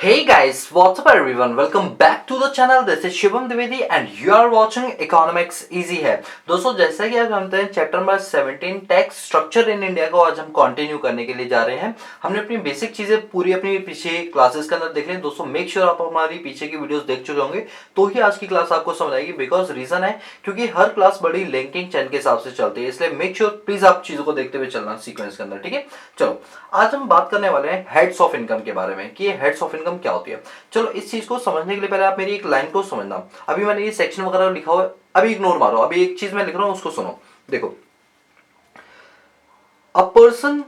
Hey guys, what's up everyone? Welcome back to the channel. This is Shivam Dwivedi and you are watching Economics Easy है। दोस्तों जैसा कि आज हम जानते हैं chapter number 17 tax structure in India को आज हम कंटिन्यू करने के लिए जा रहे हैं। हमने अपनी बेसिक चीजें पूरी अपनी पीछे क्लासेस के अंदर देख ली। दोस्तों मेक श्योर आप हमारी पीछे की वीडियोस देख चुके होंगे तो ही आज की क्लास आपको समझ आएगी। बिकॉज रीजन है क्योंकि हर क्लास बड़ी लिंकिंग चैन के हिसाब से चलती है, इसलिए मेक श्योर प्लीज आप चीजों को देखते हुए चलना सीक्वेंस के अंदर, ठीक है। चलो आज हम बात करने वाले हैं हेड्स ऑफ इनकम के बारे में कि हेड्स ऑफ इनकम क्या होती है। चलो इस चीज को समझने के लिए पहले आप मेरी एक लाइन को समझना। अभी मैंने ये सेक्शन वगैरह लिखा हुआ है, अभी इग्नोर मारो, अभी एक चीज मैं लिख रहा हूं उसको सुनो। देखो अ पर्सन,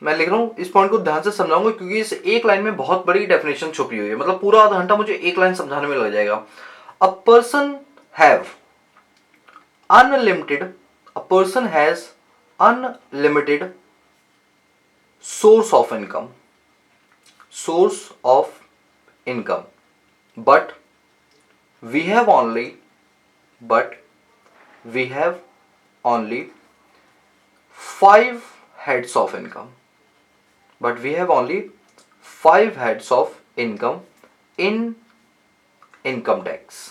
मैं लिख रहा हूं, इस पॉइंट को ध्यान से समझाऊंगा क्योंकि इस एक लाइन में बहुत बड़ी डेफिनेशन छुपी हुई है। मतलब पूरा आधा घंटा मुझे एक लाइन समझाने में लग जाएगा। A person have unlimited, a person has unlimited source of income, source of income, but we have only, but we have only 5 heads of income, but we have only 5 heads of income in income tax।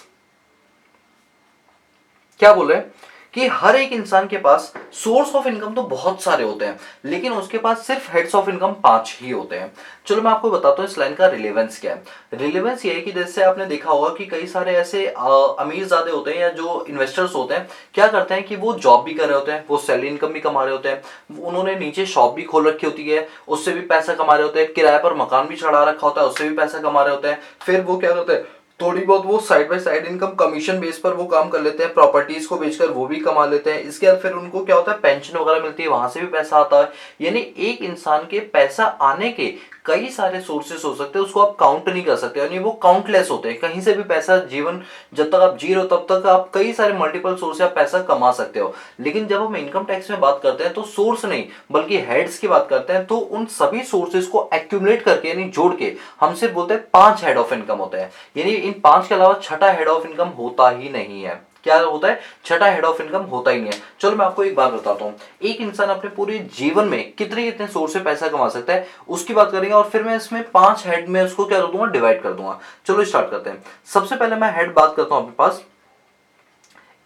क्या बोल रहे हैं कि हर एक इंसान के पास source of income तो बहुत सारे होते हैं लेकिन उसके पास सिर्फ हेड्स ऑफ इनकम 5 ही होते हैं। चलो मैं आपको बताता हूँ इस लाइन का रिलेवेंस क्या है। रिलेवेंस ये है कि जैसे आपने देखा होगा कि कई सारे ऐसे अमीर ज़्यादा होते हैं या जो इन्वेस्टर्स होते हैं क्या करते हैं कि वो जॉब भी कर रहे होते हैं, वो सैलरी इनकम भी कमा रहे होते हैं, उन्होंने नीचे शॉप भी खोल रखी होती है, उससे भी पैसा कमा रहे होते हैं, किराए पर मकान भी चढ़ा रखा होता है, उससे भी पैसा कमा रहे होते हैं। फिर वो क्या करते हैं, थोड़ी बहुत वो side by side income commission base पर वो काम कर लेते हैं, प्रॉपर्टीज को बेचकर वो भी कमा लेते हैं। इसके बाद फिर उनको क्या होता है, पेंशन वगैरह मिलती है, वहां से भी पैसा आता है। यानी एक इंसान के पैसा आने के कई सारे सोर्सेस हो सकते हैं, उसको आप काउंट नहीं कर सकते, यानी वो काउंटलेस होते हैं। कहीं से भी पैसा, जीवन जब तक आप जी रहे हो तब तक आप कई सारे मल्टीपल सोर्स से आप पैसा कमा सकते हो। लेकिन जब हम इनकम टैक्स में बात करते हैं तो सोर्स नहीं बल्कि हेड्स की बात करते हैं। तो उन सभी सोर्सेस को एक्यूमुलेट करके यानी जोड़ के हम सिर्फ बोलते हैं 5 हेड ऑफ इनकम होते हैं। यानी इन 5 के अलावा छठा हेड ऑफ इनकम होता ही नहीं है। क्या होता है, छठा हेड ऑफ इनकम होता ही नहीं है। चलो मैं आपको एक बात बताता हूं, एक इंसान अपने पूरे जीवन में कितने कितने सोर्स से पैसा कमा सकता है उसकी बात करेंगे और फिर मैं इसमें 5 हेड में उसको क्या कर दूंगा, डिवाइड कर दूंगा। चलो स्टार्ट करते हैं। सबसे पहले मैं हेड बात करता हूं अपने पास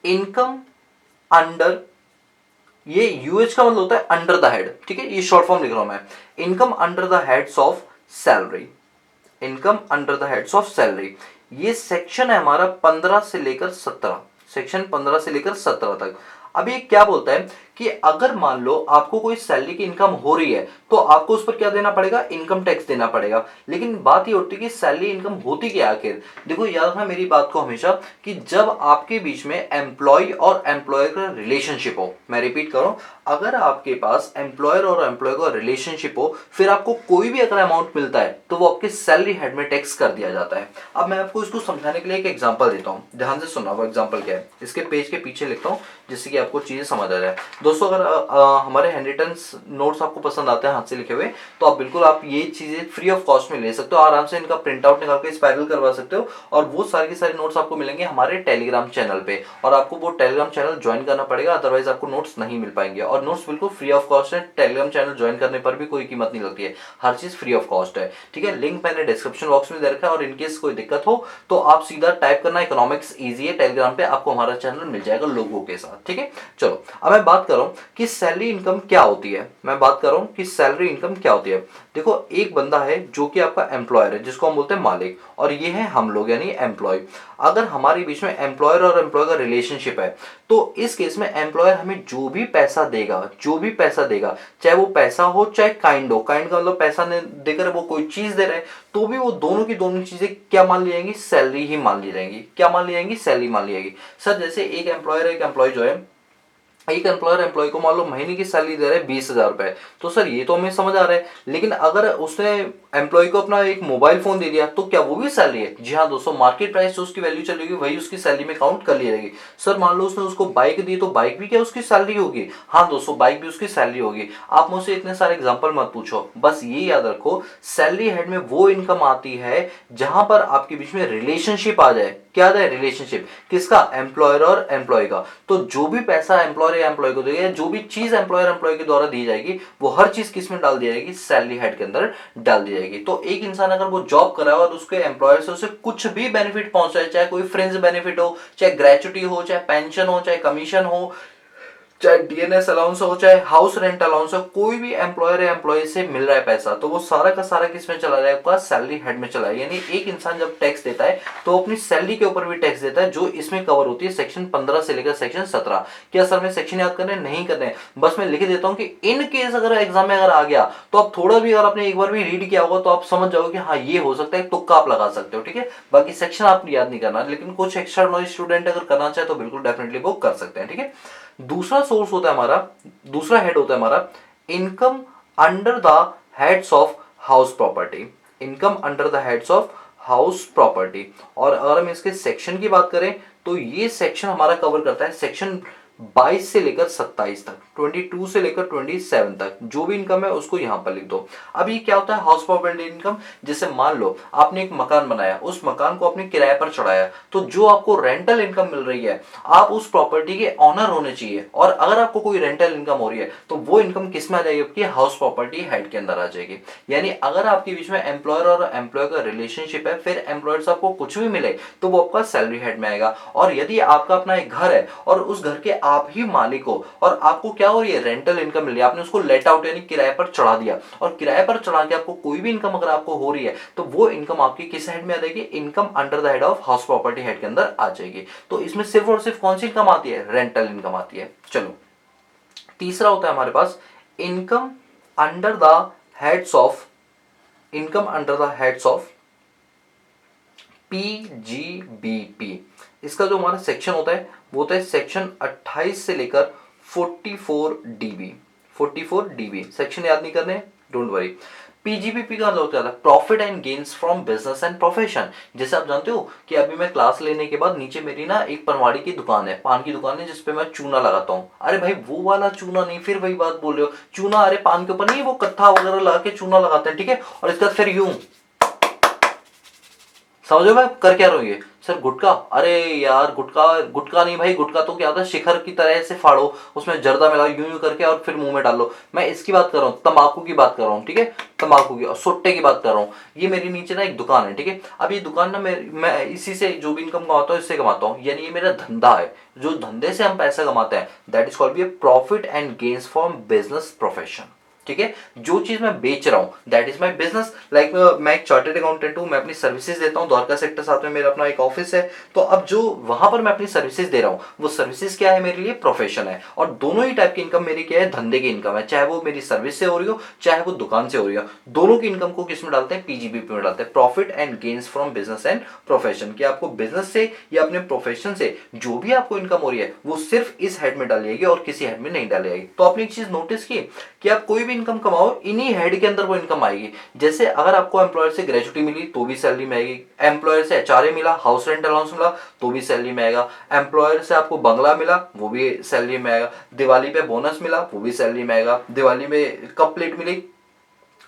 इनकम अंडर, ये यूएच का मतलब होता है अंडर द हेड, ठीक है, ये शॉर्ट फॉर्म लिख रहा हूं मैं। Income under the heads of salary, income under the heads of salary, ये सेक्शन है हमारा 15 से लेकर 17, सेक्शन 15 से लेकर 17 तक। अभी क्या बोलता है कि अगर मान लो आपको कोई सैलरी की इनकम हो रही है तो आपको उस पर क्या देना पड़ेगा, इनकम टैक्स देना पड़ेगा। लेकिन बात ये होती है कि सैलरी इनकम होती क्या आखिर। देखो याद रखना मेरी बात को हमेशा कि जब आपके बीच में एम्प्लॉय और एम्प्लॉयर का रिलेशनशिप हो, मैं रिपीट करूं, अगर आपके पास एम्प्लॉयर और एम्प्लॉय का रिलेशनशिप हो फिर आपको कोई भी अगर अमाउंट मिलता है तो वो आपके सैलरी हेड में टैक्स कर दिया जाता है। अब मैं आपको इसको समझाने के लिए एक एग्जांपल देता हूं, ध्यान से सुनना। वो एग्जांपल क्या है, इसके पेज के पीछे लिखता हूं जिससे कि आपको चीजें समझ आ जाए। दोस्तों अगर हमारे हैंडरिटन्स नोट्स आपको पसंद आते हैं हाथ से लिखे हुए तो आप बिल्कुल आप ये चीजें फ्री ऑफ कॉस्ट में ले सकते हो, आराम से इनका प्रिंट आउट निकाल के स्पाइरल करवा सकते हो और वो सारे के सारे नोट्स आपको मिलेंगे हमारे टेलीग्राम चैनल पे। और आपको वो टेलीग्राम चैनल ज्वाइन करना पड़ेगा, अदरवाइज आपको नोट्स नहीं मिल पाएंगे। और नोट्स बिल्कुल फ्री ऑफ कॉस्ट है, टेलीग्राम चैनल ज्वाइन करने पर भी कोई कीमत नहीं लगती है, हर चीज फ्री ऑफ कॉस्ट है, ठीक है। लिंक मैंने डिस्क्रिप्शन बॉक्स में दे रखा है और इनकेस कोई दिक्कत हो तो आप सीधा टाइप करना इकोनॉमिक्स इजी है टेलीग्राम पे, आपको हमारा चैनल मिल जाएगा लोगों के साथ, ठीक है। चलो अब मैं बात कर रहा हूं कि सैलरी इनकम क्या होती है, मैं बात कर रहा हूं कि सैलरी इनकम क्या होती है। देखो एक बंदा है जो कि आपका एम्प्लॉयर है जिसको हम बोलते हैं मालिक, और ये है हम लोग यानी एम्प्लॉय। अगर हमारे बीच में एम्प्लॉयर और एम्प्लॉय का रिलेशनशिप है तो इस केस में एम्प्लॉयर हमें जो भी पैसा देगा, जो भी पैसा देगा, चाहे वो पैसा हो चाहे काइंड हो, काइंड का मतलब पैसा देकर वो कोई चीज दे रहे हैं तो भी वो दोनों की दोनों चीजें क्या मान ली जाएंगी, सैलरी ही मान ली जाएंगी। क्या मान ली जाएंगी, सैलरी मान ली जाएगी। सर जैसे एक एम्प्लॉयर एक एम्प्लॉय जो है, एक एम्प्लॉयर एम्प्लॉय को मान लो महीने की सैलरी दे रहा है 20,000 रुपए, तो सर ये तो हमें समझ आ रहा है। लेकिन अगर उसने एम्प्लॉय को अपना एक मोबाइल फोन दे दिया तो क्या वो भी सैलरी है? जी हाँ दोस्तों, मार्केट प्राइस जो उसकी वैल्यू चलेगी वही उसकी सैलरी में काउंट कर ली जाएगी। सर मान लो उसने उसको बाइक दी तो बाइक भी क्या उसकी सैलरी होगी? हाँ दोस्तों, बाइक भी उसकी सैलरी होगी। आप मुझसे इतने सारे एग्जाम्पल मत पूछो, बस ये याद रखो सैलरी हेड में वो इनकम आती है जहां पर आपके बीच में रिलेशनशिप आ जाए। क्या आ जाए, रिलेशनशिप किसका, एम्प्लॉयर और एम्प्लॉय का। तो जो भी पैसा एम्प्लॉय एम्प्लॉयर या एम्प्लॉय को देगा, जो भी चीज एम्प्लॉयर एम्प्लॉय के द्वारा दी जाएगी वो हर चीज किस में डाल दी जाएगी, सैलरी हेड के अंदर डाल दी जाएगी। तो एक इंसान अगर वो जॉब कर रहा है और उसके एम्प्लॉयर से उसे कुछ भी बेनिफिट पहुंच रहा है, चाहे कोई फ्रिंज बेनिफिट हो, चाहे ग्रेचुटी हो, चाहे पेंशन हो, चाहे कमीशन हो, चाहे डीएनएस अलाउंस हो, चाहे हाउस रेंट अलाउंस हो, कोई भी एम्प्लॉयर या एम्प्लॉय से मिल रहा है पैसा, तो वो सारा का सारा किस में चला जाएगा, सैलरी हेड में चला जाएगा। यानी एक इंसान जब टैक्स देता है तो अपनी सैलरी के ऊपर भी टैक्स देता है, जो इसमें कवर होती है सेक्शन 15 से लेकर सेक्शन 17। क्या सर में सेक्शन याद करने नहीं करने, बस मैं लिख देता हूँ कि इन केस अगर एग्जाम में अगर आ गया तो आप थोड़ा भी अगर आपने एक बार भी रीड किया होगा तो आप समझ जाओगे कि हाँ ये हो सकता है, तुक्का आप लगा सकते हो, ठीक है। बाकी सेक्शन आप याद नहीं करना, लेकिन कुछ एक्स्ट्रा नॉलेज स्टूडेंट अगर करना चाहे तो बिल्कुल डेफिनेटली वो कर सकते हैं, ठीक है। दूसरा सोर्स होता है हमारा, दूसरा हेड होता है हमारा income under the heads of house property. Income under the heads of house property. और अगर हम इसके सेक्शन की बात करें तो ये सेक्शन हमारा कवर करता है सेक्शन 22 से लेकर 27 तक, 22 से लेकर 27 तक जो भी इनकम है उसको यहां पर लिख दो। अब ये क्या होता है, हाउस प्रॉपर्टी इनकम। जैसे मान लो आपने एक मकान बनाया, उस मकान को आपने किराए पर चढ़ाया, तो जो आपको रेंटल इनकम मिल रही है, आप उस प्रॉपर्टी के ऑनर होने चाहिए। और अगर आपको कोई रेंटल इनकम हो रही है तो वो इनकम किस में आ जाएगी, आपकी हाउस प्रॉपर्टी हेड के अंदर आ जाएगी। यानी अगर आपके बीच में एम्प्लॉयर और एम्प्लॉय का रिलेशनशिप है, फिर एम्प्लॉयर से आपको कुछ भी मिले तो वो आपका सैलरी हेड में आएगा। और यदि आपका अपना एक घर है और उस घर के आप ही मालिक हो और आपको क्या हो रही है, रेंटल इनकम मिल रही है, आपने उसको लेट आउट यानी किराए पर चढ़ा दिया, और किराए पर चढ़ा के आपको कोई भी इनकम अगर आपको हो रही है तो वो इनकम आपकी किस हेड में आ जाएगी, income under the head of house property head के अंदर आ जाएगी। तो इसमें सिर्फ और सिर्फ कौन सी इनकम आती है, रेंटल इनकम आती है। चलो तीसरा होता है हमारे पास income under the heads of, income under the heads of PGBP. इसका जो हमारा सेक्शन होता है वो होता है सेक्शन 28 से लेकर 44 डीबी। 44 डीबी सेक्शन याद नहीं करने, डोंट वरी। पीजीबीपी का मतलब होता है profit and gains from business and profession. जैसे आप जानते हो कि अभी मैं क्लास लेने के बाद नीचे मेरी ना एक पनवाड़ी की दुकान है, पान की दुकान है, जिसपे मैं चूना लगाता हूँ। अरे भाई वो वाला चूना नहीं, फिर वही बात बोल रहे हो, चूना अरे पान के ऊपर नहीं, वो कत्था वगैरह लगा के चूना लगाते हैं, ठीक है। और इसका फिर यूं समझो मैं कर क्या रहा हूँ, ये सर गुटखा, अरे यार गुटखा, गुटखा नहीं भाई, गुटखा तो क्या होता है, शिखर की तरह से फाड़ो, उसमें जर्दा मिलाओ यूं यूं करके और फिर मुंह में डालो। मैं इसकी बात कर रहा हूँ, तंबाकू की बात कर रहा हूँ, ठीक है, तंबाकू की और सुट्टे की बात कर रहा हूँ। ये मेरी नीचे ना एक दुकान है, ठीक है। अब ये दुकान ना मैं इसी से जो भी इनकम कमाता हूँ इससे कमाता हूँ, यानी ये मेरा धंधा है। जो धंधे से हम पैसा कमाते हैं that is called be profit and gains from business profession, ठीक है। जो चीज मैं बेच रहा हूं that is my business. Like मैं एक चार्टर्ड अकाउंटेंट हूं, मैं अपनी सर्विसेज देता हूं, द्वारका सेक्टर 7 में मेरा अपना एक ऑफिस है। तो अब जो वहां पर मैं अपनी सर्विसेज दे रहा हूं वो सर्विसेज क्या है, मेरे लिए प्रोफेशन है। और दोनों ही टाइप की इनकम मेरी क्या है, धंधे की इनकम है, चाहे वो मेरी सर्विस से हो रही हो चाहे वो दुकान से हो रही हो। दोनों की इनकम को किस में डालते हैं, पीजीबीपी में डालते हैं, profit and gains from business and profession. कि आपको बिजनेस से या अपने प्रोफेशन से जो भी आपको इनकम हो रही है वो सिर्फ इस हेड में डाली जाएगी और किसी हेड में नहीं डाली जाएगी। तो आपने एक चीज नोटिस की कि आप कोई भी इनकम कमाओ इन्हीं हेड के अंदर वो इनकम आएगी। जैसे अगर आपको एम्प्लॉयर से ग्रेजुटी मिली तो भी सैलरी में आएगी, एम्प्लॉयर से एचआरए मिला, हाउस रेंट अलाउंस मिला तो भी सैलरी में आएगा, एम्प्लॉयर से आपको बंगला मिला वो भी सैलरी में आएगा, दिवाली पे बोनस मिला वो भी सैलरी में आएगा, दिवाली में कप प्लेट मिली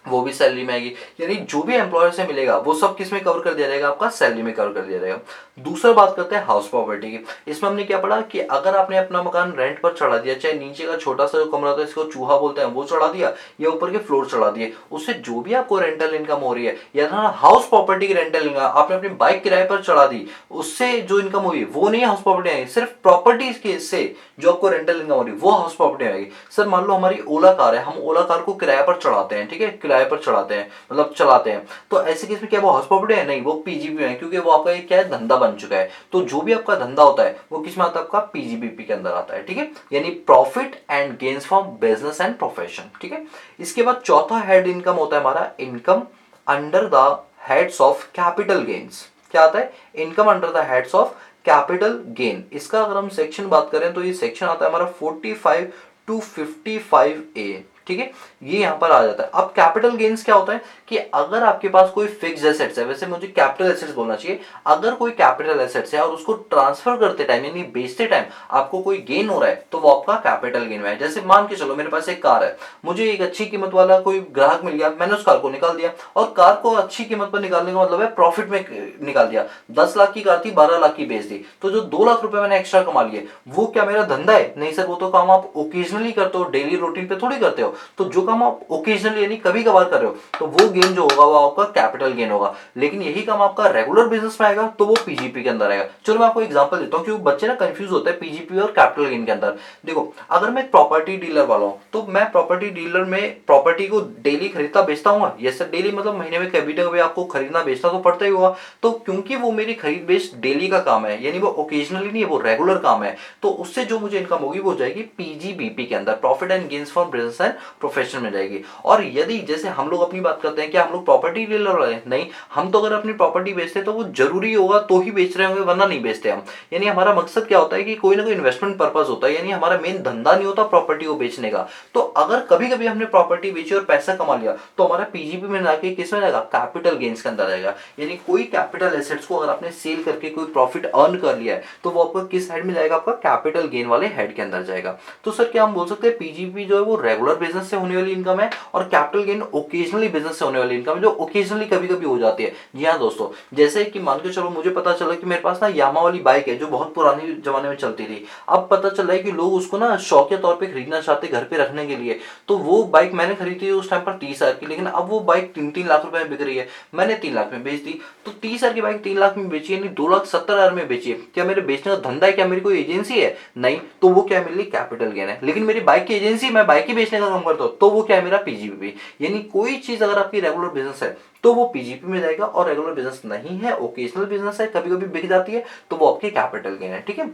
वो भी सैलरी में आएगी। यानी जो भी एम्प्लॉयर से मिलेगा वो सब किस में कवर कर दिया जाएगा, आपका सैलरी में कवर कर दिया जाएगा। दूसरा बात करते हैं हाउस प्रॉपर्टी की। इसमें हमने क्या पढ़ा कि अगर आपने अपना मकान रेंट पर चढ़ा दिया, चाहे नीचे का छोटा सा जो कमरा होता है इसको चूहा बोलते हैं वो चढ़ा दिया, या ऊपर के फ्लोर चढ़ा दिए, उससे जो भी आपको रेंटल इनकम हो रही है या ना हाउस प्रॉपर्टी की रेंटल इनकम, आपने अपनी बाइक किराए पर चढ़ा दी, उससे जो इनकम हुई वो नहीं हाउस प्रॉपर्टी आएगी, सिर्फ प्रॉपर्टी के से जो आपको रेंटल इनकम हो रही है वो हाउस प्रॉपर्टी आएगी। सर मान लो हमारी ओला कार है, हम ओला कार को किराए पर चढ़ाते हैं, ठीक है, किराए पर चढ़ाते हैं मतलब चलाते हैं, तो ऐसे केस में क्या वो हाउस प्रॉपर्टी है, नहीं वो पीजीबी है, क्योंकि वो आपका एक क्या है, धंधा बन चुका है। तो जो भी आपका धंधा होता है वो किस में आता है, आपका पीजीबीपी के अंदर आता है, ठीक है। यानी profit and gains from business and profession, ठीक है। इसके बाद चौथा हेड इनकम होता है हमारा income under the heads of capital gains. क्या आता है, income under the heads of capital gain. इसका अगर हम सेक्शन बात करें तो ये सेक्शन आता है हमारा 45 टू 55A, ठीक है, ये यहां पर आ जाता है। अब कैपिटल गेन्स क्या होता है कि कि अगर आपके पास कोई फिक्स्ड एसेट्स है, वैसे मुझे कैपिटल एसेट्स बोलना चाहिए, अगर कोई कैपिटल एसेट्स है और उसको ट्रांसफर करते टाइम यानी बेचते टाइम आपको कोई गेन हो रहा है तो वो आपका कैपिटल गेन है। जैसे मान के चलो मेरे पास एक कार है, मुझे एक अच्छी कीमत वाला कोई ग्राहक मिल गया, मैंने उस कार को निकाल दिया, और कार को अच्छी कीमत पर निकालने का मतलब है प्रॉफिट में निकाल दिया। 10 लाख की कार थी, 12 लाख की बेच दी, तो जो 2 लाख रुपए मैंने एक्स्ट्रा कमा लिए वो क्या मेरा धंधा है? नहीं सर, वो तो काम आप ओकेजनली करते हो, डेली रूटीन पे थोड़ी करते हो। तो जो काम आप ओकेजनली यानी कभी कभार कर रहे हो तो वो गेन जो होगा वो आपका कैपिटल गेन होगा। लेकिन यही काम आपका रेगुलर बिजनेस में आएगा तो वो पीजीपी के अंदर आएगा। चलो मैं आपको एग्जांपल देता हूँ, क्योंकि बच्चे ना कंफ्यूज होते हैं पीजीपी और कैपिटल गेन के अंदर। देखो, अगर मैं प्रॉपर्टी डीलर वाला हूँ तो मैं प्रॉपर्टी डीलर में प्रॉपर्टी को डेली खरीदता बेचता हूँ। ये सर डेली मतलब महीने में कभी ना कभी आपको खरीदना बेचना तो पड़ता ही होगा। तो क्योंकि वो मेरी खरीद बेच डेली का काम है, यानी वो ओकेजनली नहीं है, वो रेगुलर काम है, तो उससे जो मुझे इनकम होगी वो जाएगी पीजीबीपी के अंदर, profit and gains from business and profession में जाएगी। और यदि जैसे हम लोग अपनी बात करते हैं कि हम लोग प्रॉपर्टी डीलर वाले नहीं, हम तो अगर अपनी प्रॉपर्टी बेचते हैं तो वो जरूरी होगा तो ही बेच रहे होंगे, वरना नहीं बेचते हम। यानी हमारा मकसद क्या होता है कि कोई ना कोई इन्वेस्टमेंट पर्पज होता है, यानी हमारा मेन धंधा नहीं होता प्रॉपर्टी को बेचने का। तो अगर कभी कभी हमने प्रॉपर्टी बेची और पैसा कमा लिया तो हमारा पीजीपी में जाके किस में जाएगा? कैपिटल गेन्स के अंदर जाएगा। यानी कोई कैपिटल एसेट्स को अगर आपने सेल करके कोई प्रॉफिट अर्न कर लिया है तो वो आपका किस हेड में जाएगा? आपका कैपिटल गेन वाले हेड के अंदर जाएगा। तो सर क्या हम बोल सकते हैं पीजीपी जो है वो रेगुलर बिजनेस से होने वाली इनकम है और कैपिटल गेन ओकेजनली बिजनेस से होने वाली इनकम है, जो ओकेजनली कभी कभी हो जाती है। जी हाँ दोस्तों, जैसे कि मान के चलो मुझे पता चला कि मेरे पास ना यामा वाली बाइक है जो बहुत पुरानी जमाने में चलती थी। अब पता चला है कि लोग उसको ना शौकिया तौर पे खरीदना चाहते घर पे रखने के लिए। तो वो बाइक मैंने खरीदी थी उस टाइम पर 30,000 की, लेकिन अब वो बाइक 3-3 लाख रुपए में बिक रही है। मैंने 3 लाख में बेच दी। तो 30,000 की बाइक 3 लाख में बेची, यानी 2,70,000 में बेची है। क्या मेरे बेचने का धंधा है? क्या मेरी कोई एजेंसी है? नहीं। तो वो क्या है? मेरे लिए कैपिटल गेन है। लेकिन मेरी बाइक की एजेंसी, मैं बाइक ही बेचने का काम करता हूँ, तो वो क्या है? मेरा पीजीपी। यानी कोई चीज अगर आपकी रेगुलर बिजनेस है तो वो पीजीपी में जाएगा, और रेगुलर बिजनेस नहीं है, ओकेजनल बिजनेस है, कभी कभी बिक जाती है, तो वो आपकी कैपिटल गेन है। ठीक है,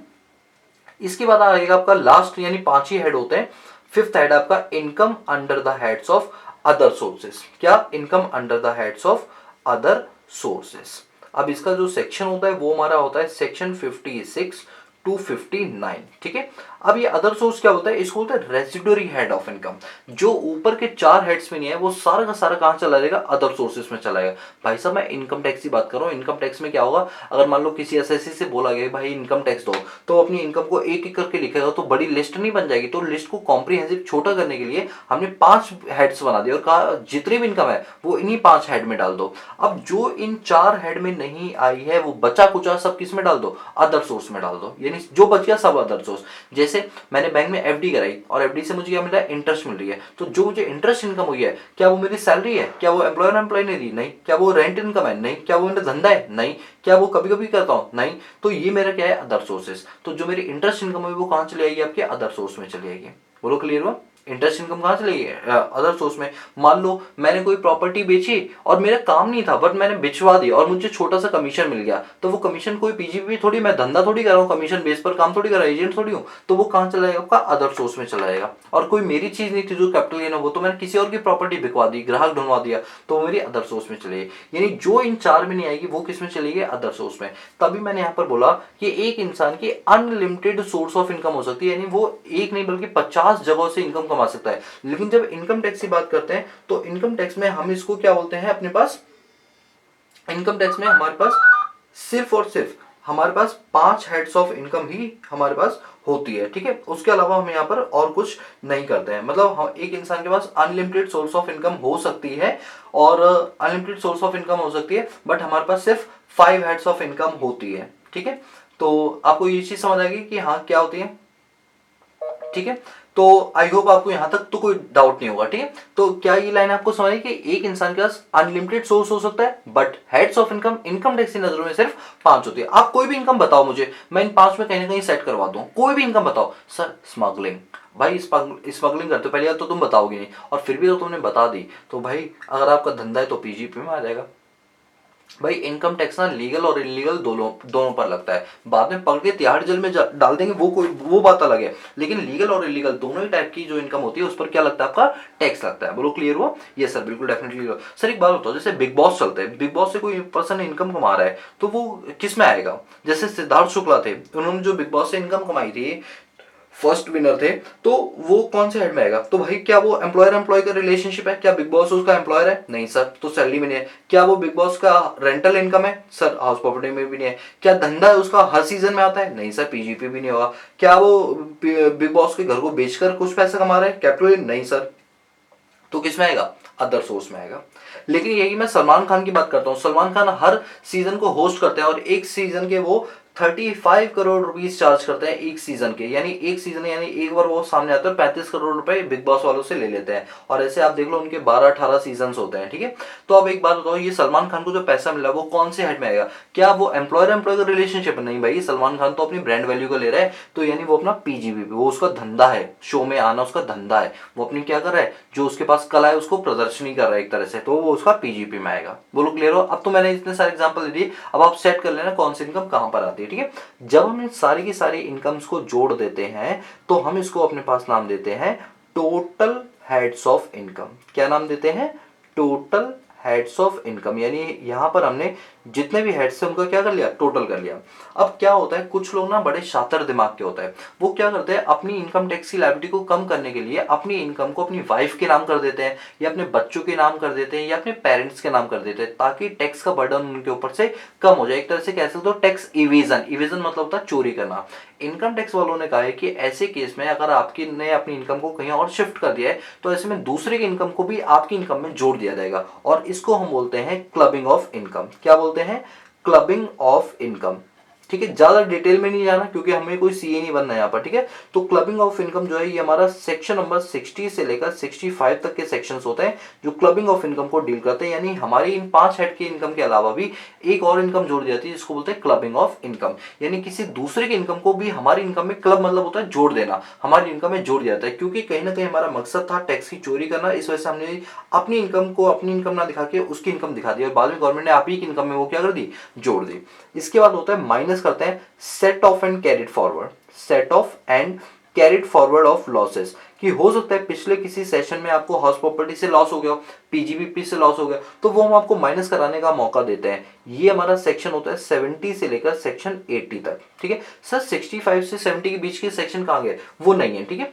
इसके बाद आएगा आपका लास्ट, यानी 5 ही हेड होते हैं। फिफ्थ हेड आपका income under the heads of other sources. क्या? Income under the heads of other sources. अब इसका जो सेक्शन होता है वो हमारा होता है सेक्शन 56 टू 59। ठीक है, अब ये अदर सोर्स क्या होता है? इसको बोलते हैं रेसिडुअरी हेड ऑफ इनकम। जो ऊपर के 4 हेड्स में नहीं है वो सारा का सारा कहां चला जाएगा? अदर सोर्सेस में चला जाएगा। भाई साहब मैं इनकम टैक्स की बात कर रहा हूँ। इनकम टैक्स में क्या होगा? अगर मान लो किसी एसएससी से बोला गया भाई इनकम टैक्स दो, तो अपनी इनकम को एक एक करके लिखेगा तो बड़ी लिस्ट नहीं बन जाएगी। तो लिस्ट को कॉम्प्रिहेंसिव छोटा करने के लिए हमने 5 हेड्स बना दिए और कहा जितनी भी इनकम है वो इन्हीं 5 हेड में डाल दो। अब जो इन 4 हेड में नहीं आई है वो बचा कुचा सब किस में डाल दो? अदर सोर्स में डाल दो। यानी जो बच गया सब अदर सोर्स। जैसे मैंने बैंक में एफडी कराई और एफडी से मुझे क्या मिल रहा है? इंटरेस्ट मिल रही है। तो जो मुझे इंटरेस्ट इनकम हुई है, क्या वो मेरी सैलरी है? क्या वो एम्प्लॉयर एम्प्लॉय ने दी? नहीं। क्या वो रेंट इनकम है? नहीं। क्या वो मेरा धंधा है? नहीं। क्या वो कभी कभी करता हूं? नहीं। तो ये मेरा क्या है? Other sources. तो जो मेरी इंटरेस्ट इनकम हुई वो कहां चली आएगी? आपके अदर सोर्स में चली आएगी। बोलो क्लियर हुआ? इंटरेस्ट इनकम कहां चली गई? अदर सोर्स में। मान लो मैंने कोई प्रॉपर्टी बेची और मेरा काम नहीं था बट मैंने बिचवा दी और मुझे छोटा सा कमीशन मिल गया, तो वो कमीशन कोई पीजीपी थोड़ी, मैं धंधा थोड़ी कर रहा हूँ, कमीशन बेस पर काम थोड़ी कर रहा हूँ, एजेंट थोड़ी हूँ। तो वो कहां चला जाएगा? आपका अदर सोर्स में चला जाएगा। और कोई मेरी चीज नहीं थी जो कैपिटल गेन हो, वो तो मैंने किसी और की प्रॉपर्टी बिकवा दी, ग्राहक ढूंढवा दिया, तो वो मेरी अदर सोर्स में चलेगी। यानी जो इन 4 में नहीं आएगी वो किस में चलेगी? अदर सोर्स में। तभी मैंने यहाँ पर बोला कि एक इंसान की अनलिमिटेड सोर्स ऑफ इनकम हो सकती है, यानी वो एक नहीं बल्कि 50 जगहों से इनकम कमा सकता है। लेकिन जब इनकम टैक्स की बात करते हैं तो इनकम टैक्स में हम इसको क्या बोलते हैं? अपने पास इनकम टैक्स में हमारे पास सिर्फ और सिर्फ हमारे पास 5 हेड्स ऑफ इनकम ही हमारे पास होती है। ठीक है, उसके अलावा हम यहाँ पर और कुछ नहीं करते हैं। मतलब हम एक इंसान के पास अनलिमिटेड सोर्स ऑफ इनकम हो सकती है और अनलिमिटेड सोर्स ऑफ इनकम हो सकती है, बट हमारे पास सिर्फ 5 हेड्स ऑफ इनकम होती है। ठीक है, तो आपको ये चीज समझ आएगी कि हाँ क्या होती है। ठीक है, तो आई होप आपको यहां तक तो कोई डाउट नहीं होगा। ठीक है, तो क्या ये लाइन आपको समझ आई कि एक इंसान के पास अनलिमिटेड सोर्स हो सकता है but heads of income income tax की नजरों में सिर्फ 5 होती है। आप कोई भी इनकम बताओ मुझे, मैं इन 5 में कहीं ना कहीं सेट करवा दूं। कोई भी इनकम बताओ। सर स्मगलिंग, भाई स्मगलिंग करते हो पहले तो तुम बताओगे नहीं, और फिर भी तो तुमने बता दी, तो भाई अगर आपका धंधा है तो पीजीपी में आ जाएगा। भाई इनकम टैक्स ना लीगल और इलीगल दोनों दोनों पर लगता है। बाद में पकड़ के तिहाड़ जेल में डाल देंगे वो बात अलग है, लेकिन लीगल और इलीगल दोनों ही टाइप की जो इनकम होती है उस पर क्या लगता है? आपका टैक्स लगता है। बोलो क्लियर हुआ? ये सर बिल्कुल डेफिनेटली। सर एक बात बताओ, जैसे बिग बॉस चलते हैं, बिग बॉस से कोई पर्सन इनकम कमा रहा है तो वो किस में आएगा? जैसे सिद्धार्थ शुक्ला थे, उन्होंने जो बिग बॉस से इनकम कमाई थी फर्स्ट विनर थे, तो वो कौन से हेड में आएगा? तो भाई क्या वो एम्प्लॉयर एम्प्लॉय का रिलेशनशिप है? क्या बिग बॉस उसका एम्प्लॉयर है? नहीं सर, तो सैलरी में नहीं है। क्या वो बिग बॉस का रेंटल इनकम है? सर हाउस प्रॉपर्टी में भी नहीं है। क्या धंधा है उसका, हर सीजन में आता है? नहीं सर, पीजीपी भी नहीं होगा। क्या वो बिग बॉस के घर को बेचकर कुछ पैसा कमा रहा है, कैपिटल? नहीं सर। तो किस में आएगा? अदर सोर्स में आएगा। लेकिन यही मैं सलमान खान की बात करता हूँ, सलमान खान हर सीजन को होस्ट करते हैं और एक सीजन के वो 35 करोड़ रुपीज चार्ज करते हैं एक सीजन के, यानी एक सीजन यानी एक बार वो सामने आते हैं 35 करोड़ रुपए बिग बॉस वालों से ले लेते हैं। और ऐसे आप देख लो उनके 12-18 सीजन होते हैं, ठीक है। तो अब एक बात बताओ, ये सलमान खान को जो पैसा मिला वो कौन से हेड में आएगा? क्या वो एम्प्लॉयर एम्प्लॉय का रिलेशनशिप? नहीं भाई, सलमान खान तो अपनी ब्रांड वैल्यू का ले रहा है, तो यानी वो अपना पीजीबी, वो उसका धंधा है, शो में आना उसका धंधा है, वो अपनी क्या कर रहा है, जो उसके पास कला है उसको प्रदर्शनी कर रहा है एक तरह से, तो वो उसका पीजीपी में आएगा। बोलो क्लियर हो? अब तो मैंने इतने सारे एग्जांपल दे दिए, अब आप सेट कर लेना कौन सी इनकम कहां पर आती है, ठीक है। जब हम इन सारी की सारी इनकम्स को जोड़ देते हैं तो हम इसको अपने पास नाम देते हैं टोटल हेड्स ऑफ इनकम। क्या नाम देते हैं? Total heads of income. यानी यहां पर हमने जितने भी हेड्स है उनका क्या कर लिया? टोटल कर लिया। अब क्या होता है, कुछ लोग ना बड़े शातिर दिमाग के होते हैं, वो क्या करते हैं, अपनी इनकम टैक्स की लायबिलिटी को कम करने के लिए अपनी इनकम को अपनी वाइफ के नाम कर देते हैं, या अपने बच्चों के नाम कर देते हैं, या अपने पेरेंट्स के नाम कर देते हैं, ताकि टैक्स का बर्डन उनके ऊपर से कम हो जाए। एक तरह से कह सकते हो टैक्स इवेजन। इवेजन मतलब होता है चोरी करना। इनकम टैक्स वालों ने कहा है कि ऐसे केस में अगर आपकी ने अपनी इनकम को कहीं और शिफ्ट कर दिया है तो ऐसे में दूसरे की इनकम को भी आपकी इनकम में जोड़ दिया जाएगा, और इसको हम बोलते हैं क्लबिंग ऑफ इनकम। क्या बोलते हैं? Clubbing of income. ठीक है, ज्यादा डिटेल में नहीं जाना क्योंकि हमें कोई सीए नहीं बनना है यहाँ पर, ठीक है। तो क्लबिंग ऑफ इनकम जो है ये हमारा सेक्शन नंबर 60 से लेकर 65 तक के सेक्शंस होते हैं जो क्लबिंग ऑफ इनकम को डील करते हैं। यानी हमारी इन 5 हेड की इनकम के अलावा भी एक और इनकम जोड़ दी जाती है जिसको बोलते हैं क्लबिंग ऑफ इनकम। यानी किसी दूसरे की इनकम को भी हमारी इनकम में, क्लब मतलब होता है जोड़ देना, हमारी इनकम में जोड़ दिया जाता है, क्योंकि कहीं ना कहीं हमारा मकसद था टैक्स की चोरी करना। इस वजह से हमने अपनी इनकम को अपनी इनकम ना दिखा के उसकी इनकम दिखा दी और बाद में गवर्नमेंट ने आप ही की इनकम में वो क्या कर दी? जोड़ दी। इसके बाद होता है माइनस करते हैं set of and carried forward. Set of and carried forward of losses, कि हो सकता है पिछले किसी सेशन में आपको हाउस प्रॉपर्टी से लॉस हो गया, पीजीबीपी से लॉस हो गया, तो वो हम आपको माइनस कराने का मौका देते हैं। ये हमारा सेक्शन होता है 70 से लेकर सेक्शन 80 तक, ठीक है। सर 65 से 70 के बीच के सेक्शन कहां गए? वो नहीं है, ठीक है,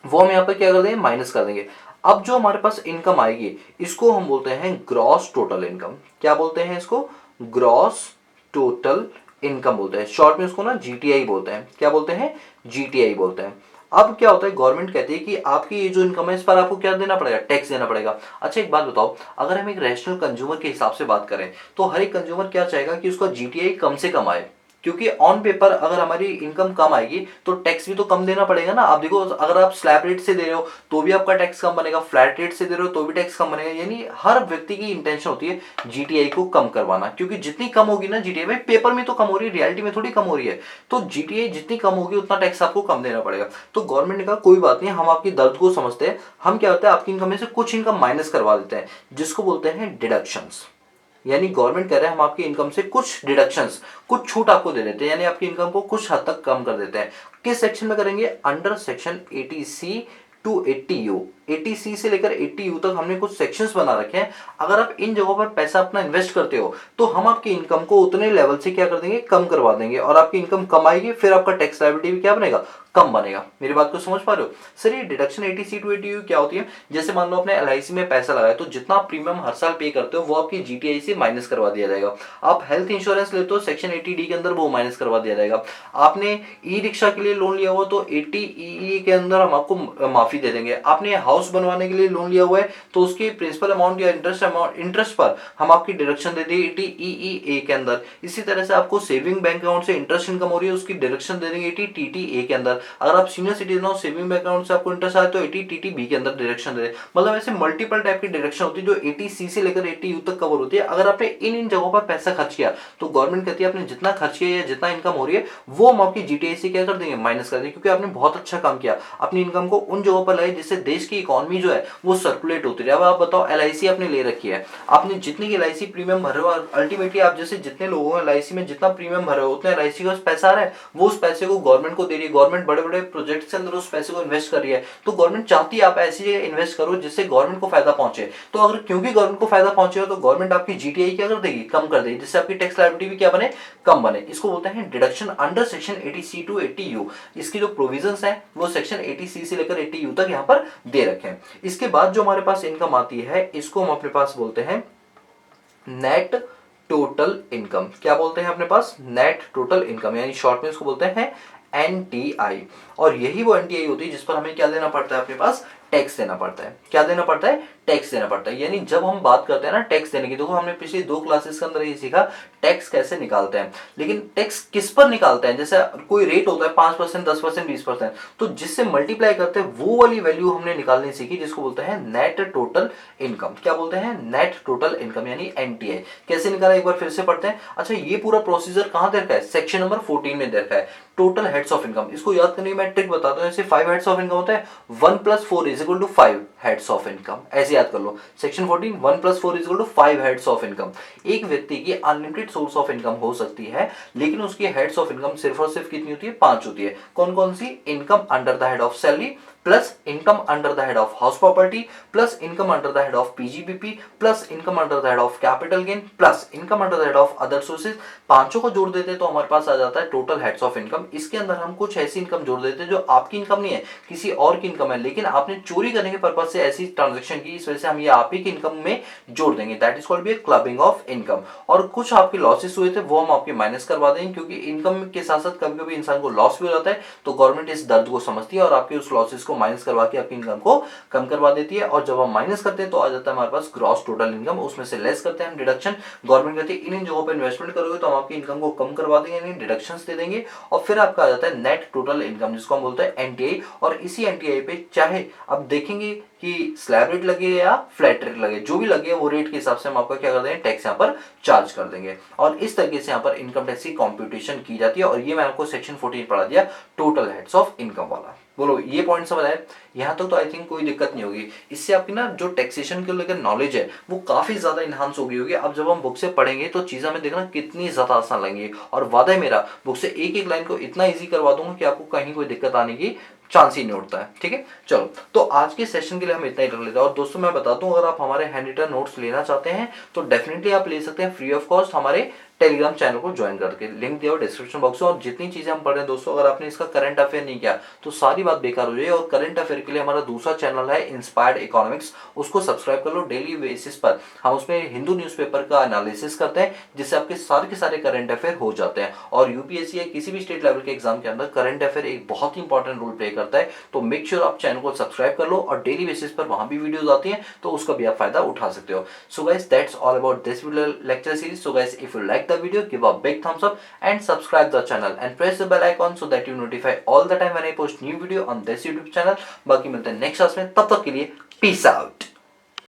वो हम यहाँ पर क्या कर देंगे? माइनस कर देंगे। अब जो हमारे पास इनकम आएगी इसको हम बोलते हैं ग्रॉस टोटल इनकम। क्या बोलते हैं इसको? ग्रॉस टोटल इनकम बोलते हैं, शॉर्ट में उसको ना जीटीआई बोलते हैं। क्या बोलते हैं? जीटीआई बोलते हैं। अब क्या होता है, गवर्नमेंट कहती है कि आपकी ये जो इनकम है इस पर आपको क्या देना पड़ेगा? टैक्स देना पड़ेगा। अच्छा एक बात बताओ, अगर हम एक रैशनल कंज्यूमर के हिसाब से बात करें तो हर एक कंज्यूमर क्या चाहेगा कि उसका जीटीआई कम से कम आए, क्योंकि ऑन पेपर अगर हमारी इनकम कम आएगी तो टैक्स भी तो कम देना पड़ेगा ना। आप देखो, अगर आप स्लैब रेट से दे रहे हो तो भी आपका टैक्स कम बनेगा, फ्लैट रेट से दे रहे हो तो भी टैक्स कम बनेगा। यानी हर व्यक्ति की इंटेंशन होती है जीटीआई को कम करवाना, क्योंकि जितनी कम होगी ना जीटीआई, भाई पेपर में तो कम हो रही है, रियलिटी में थोड़ी कम हो रही है, तो जीटीआई जितनी कम होगी उतना टैक्स आपको कम देना पड़ेगा। तो गवर्नमेंट ने कहा कोई बात नहीं, हम आपकी दर्द को समझते हैं, हम क्या होता है आपकी इनकम में से कुछ इनकम माइनस करवा देते हैं, जिसको बोलते हैं डिडक्शंस। यानी गवर्नमेंट कह रहा है हम आपकी इनकम से कुछ डिडक्शंस, कुछ छूट आपको दे देते हैं, यानी आपकी इनकम को कुछ हद तक कम कर देते हैं। किस सेक्शन में करेंगे? Under section 80C to 80U। 80C से लेकर 80U तक हमने कुछ सेक्शंस बना रखे हैं। अगर आप इन जगहों पर पैसा अपना इन्वेस्ट करते हो तो हम आपकी इनकम को उतने लेवल से क्या कर देंगे? कम करवा देंगे, और आपकी इनकम कम आएगी, फिर आपका टैक्स लायबिलिटी भी क्या बनेगा? कम बनेगा। मेरी बात को समझ पा रहे हो? सर ये डिडक्शन 80C टू 80U क्या होती है? जैसे मान लो आपने एलआईसी में पैसा लगाया तो जितना प्रीमियम हर साल पे करते हो वो आपकी जीटीआई से माइनस करवा दिया जाएगा। आप हेल्थ इंश्योरेंस लेते हो सेक्शन 80D के अंदर, वो माइनस करवा दिया जाएगा। आपने ई रिक्शा के लिए लोन लिया हुआ तो 80EE के अंदर हम आपको माफी दे देंगे। आपने हाउस बनवाने के लिए लोन लिया हुआ है तो उसकी प्रिंसिपल अमाउंट या इंटरेस्ट पर हम आपकी डिडक्शन दे देंगे 80EEA के अंदर। इसी तरह से आपको सेविंग बैंक अकाउंट से इंटरेस्ट इनकम हो रही है उसकी डिडक्शन दे देंगे 80TTA के अंदर। अगर आप सीनियर सिटीजन हो, सेविंग बैंक अकाउंट से आपको इंटरेस्ट आए तो 80TTB के अंदर डिडक्शन दे दें। मतलब ऐसे मल्टीपल टाइप की डिडक्शन होती है जो 80C से लेकर 80U तक कवर होती है। अगर आपने इन जगहों पर पैसा खर्च किया तो गवर्नमेंट कहती है आपने जितना खर्च किया या जितना इनकम हो रही है वो हम आपकी जीटीआई से क्या कर देंगे? माइनस कर देंगे, क्योंकि आपने बहुत अच्छा काम किया, अपनी इनकम को उन जगहों पर लाई जिससे देश की इकोनॉमी जो है वो सर्कुलेट होती रहे। अब आप बताओ LIC आपने ले रखी है, आपने जितने की LIC प्रीमियम भरे हो, अल्टीमेटली आप जैसे जितने लोगों को LIC में जितना प्रीमियम भरे हो उतने LIC का पैसा आ रहा है, वो उस पैसे को गवर्नमेंट को दे रही है, गवर्नमेंट बड़े बड़े प्रोजेक्ट के अंदर उस पैसे को इन्वेस्ट कर रही है। तो गवर्नमेंट चाहती है आप ऐसी जगह इन्वेस्ट करो जिससे गवर्नमेंट को फायदा पहुंचे। तो अगर क्योंकि गवर्नमेंट को फायदा पहुंचेगा तो गवर्नमेंट आपकी GTI क्या कर देगी, कम कर देगी, जिससे आपकी टैक्स लायबिलिटी भी क्या बने, कम बने। इसको बोलते हैं deduction under section 80C to 80U। इसकी जो प्रोविजंस है वो सेक्शन 80C से लेकर 80U तक यहाँ पर दे रखे हैं। इसके बाद जो हमारे पास इनकम आती है इसको हम अपने पास बोलते हैं नेट टोटल इनकम। क्या बोलते हैं अपने पास, नेट टोटल इनकम, यानी शॉर्ट में इसको बोलते हैं NTI। और यही वो NTI होती है जिस पर हमें क्या देना पड़ता है, अपने पास टैक्स देना पड़ता है। क्या देना पड़ता है, टैक्स देना पड़ता है। यानी जब हम बात करते हैं ना टैक्स देने की, देखो हमने पिछली 2 क्लासेस के अंदर ये सीखा टैक्स कैसे निकालते हैं, लेकिन टैक्स किस पर निकालते हैं। जैसे कोई रेट होता है 5%, 10%, 20%, तो जिससे मल्टीप्लाई करते हैं वो वाली वैल्यू हमने निकालनी सीखी, जिसको बोलते हैं नेट टोटल इनकम। क्या बोलते हैं, नेट टोटल इनकम यानी NTI। कैसे निकाला एक बार फिर से पढ़ते हैं। अच्छा, ये पूरा प्रोसीजर कहां दे रखा है, सेक्शन नंबर 14 में दे रखा है, टोटल हेड्स ऑफ इनकम। इसको याद करने की मैं ट्रिक बताता हूं। जैसे 5 हेड्स ऑफ इनकम होता है, 1 + 4 = 5 हेड्स ऑफ इनकम, ऐसे याद कर लो। Section 14 1 + 4 = 5 heads of income. एक व्यक्ति की अनलिमिटेड सोर्स ऑफ इनकम हो सकती है, लेकिन उसकी हेड्स ऑफ इनकम सिर्फ और सिर्फ कितनी होती है, 5 होती है। कौन कौन सी, income under the head of salary, plus income under the head of house property, plus income under the head of PGBP, plus income under the head of capital gain, plus income under the head of other sources. पांचों को जोड़ देते हैं तो हमारे पास आ जाता है total heads of income. इसके अंदर हम कुछ ऐसी इनकम जोड़ देते हैं जो आपकी इनकम नहीं है, किसी और की इनकम है, लेकिन आपने चोरी करने के पर्पज से ऐसी ट्रांजेक्शन की, इस वजह से हम ये आप ही की इनकम में जोड़ देंगे। That is called be clubbing of income. और कुछ आपके लॉसेस हुए थे वो हम आपके माइनस करवा देंगे, क्योंकि इनकम के साथ साथ कभी कभी इंसान को लॉस भी हो जाता है, तो गवर्नमेंट इस दर्द को समझती है और आपके उस लॉसेस को माइनस करवा के आपकी इनकम को कम करवा देती है। और जब हम माइनस करते हैं तो आ जाता है हमारे पास ग्रॉस टोटल इनकम, उसमें से लेस करते हैं हम डिडक्शन। गवर्नमेंट कहती है इन जगहों पर इन्वेस्टमेंट करोगे तो हम आपकी इनकम को कम करवा देंगे, यानी डिडक्शंस दे देंगे। और फिर आपका आ जाता है नेट टोटल इनकम, जिसको हम बोलते हैं NTI। और इसी NTI पे चाहे अब देखेंगे कि स्लैब रेट लगे या फ्लैट रेट लगे, जो भी लगे वो रेट के हिसाब से हम आपका क्या कर देंगे, टैक्स यहाँ पर चार्ज कर देंगे। और इस तरीके से यहाँ पर इनकम टैक्स की कॉम्प्यूटेशन की जाती है। और ये मैं आपको सेक्शन 14 पढ़ा दिया, टोटल हेड्स ऑफ इनकम वाला। बोलो ये पॉइंट समझ आए, यहाँ तक तो आई थिंक कोई दिक्कत नहीं होगी। इससे आपकी ना जो टैक्सेशन के लेकर नॉलेज है वो काफी ज्यादा इनहांस हो गई होगी। अब जब हम बुक से पढ़ेंगे तो चीजें हमें देखना कितनी ज्यादा आसान लगेंगी। और वादा है मेरा, बुक से एक एक लाइन को इतना इजी करवा दूंगा कि आपको कहीं कोई दिक्कत आने की चांस ही नहीं उठता है। ठीक है, चलो तो आज के सेशन के लिए हम इतना ही रख लेते हैं। और दोस्तों मैं बता दूं, अगर आप हमारे हैंड रिटन नोट्स लेना चाहते हैं तो डेफिनेटली आप ले सकते हैं फ्री ऑफ कॉस्ट हमारे टेलीग्राम चैनल को ज्वाइन करके, लिंक दिया हुआ डिस्क्रिप्शन बॉक्स में। और जितनी चीजें हम पढ़ रहे हैं दोस्तों, अगर आपने इसका करंट अफेयर नहीं किया तो सारी बात बेकार हो जाए। और करंट अफेयर के लिए हमारा दूसरा चैनल है इंस्पायर्ड इकोनॉमिक्स, उसको सब्सक्राइब कर लो। डेली बेसिस पर हम उसमें हिंदू न्यूज़पेपर का एनालिसिस करते हैं, जिससे आपके सारे के सारे करंट अफेयर हो जाते हैं। और UPSC या किसी भी स्टेट लेवल के एग्जाम के अंदर करंट अफेयर एक बहुत ही इंपॉर्टेंट रोल प्ले करता है। तो मेक श्योर आप चैनल को सब्सक्राइब कर लो, और डेली बेसिस पर वहां भी वीडियोस आती हैं तो उसका भी आप फायदा उठा सकते हो। So guys that's all about this lecture series. So guys, if you like the video, give a big thumbs up and subscribe the channel and press the bell icon so that you notify all the time when I post new video on this YouTube channel. बाकी मिलते हैं next class में, तब तक के लिए peace out.